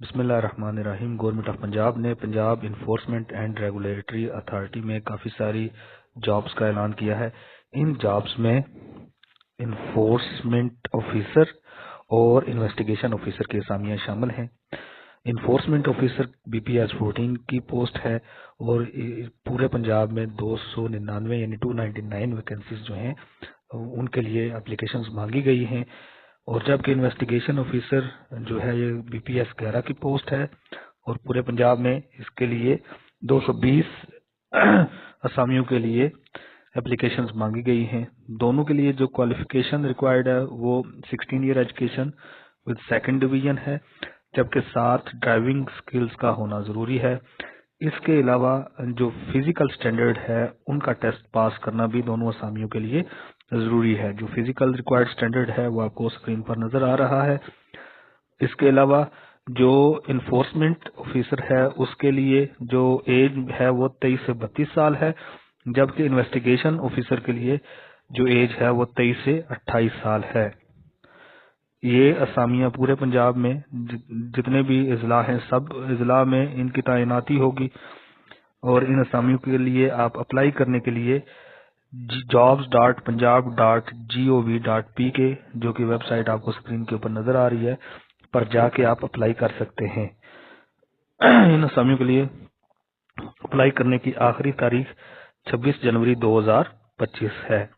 बिस्मिल्लाहिर्रहमानिर्रहीम। Government of Punjab ने Punjab enforcement and regulatory authority में काफ़ी सारी जॉब्स का ऐलान किया है। इन जॉब्स में इन्फोर्समेंट ऑफिसर और इन्वेस्टिगेशन ऑफिसर की असामियाँ शामिल हैं। इन्फोर्समेंट ऑफिसर बीपीएस 14 की पोस्ट है और पूरे पंजाब में 299 यानी 299 वैकेंसीज जो हैं उनके लिए एप्लीकेशंस मांगी गई हैं। और जबकि इन्वेस्टिगेशन ऑफिसर जो है ये बीपीएस 11 की पोस्ट है और पूरे पंजाब में इसके लिए 220 असामियों के लिए एप्लीकेशंस मांगी गई हैं। दोनों के लिए जो क्वालिफिकेशन रिक्वायर्ड है वो 16 year education with second division है, जबकि साथ ड्राइविंग स्किल्स का होना जरूरी है। इसके अलावा जो फिजिकल स्टैंडर्ड है उनका टेस्ट पास करना भी दोनों असामियों के लिए जरूरी है। जो फिजिकल रिक्वायर्ड स्टैंडर्ड है वो आपको स्क्रीन पर नजर आ रहा है। इसके अलावा जो इन्फोर्समेंट ऑफिसर है उसके लिए जो एज है वो 23 से 32 साल है, जबकि इन्वेस्टिगेशन ऑफिसर के लिए जो एज है वो 23 से 28 साल है। ये असामियां पूरे पंजाब में जितने भी अजला हैं सब अजला में इनकी तैनाती होगी। और इन असामियों के लिए आप अप्लाई करने के लिए jobs.punjab.gov.pk जो कि वेबसाइट आपको स्क्रीन के ऊपर नजर आ रही है पर जाके आप अप्लाई कर सकते हैं। इन असामियों के लिए अप्लाई करने की आखिरी तारीख 26 जनवरी 2025 है।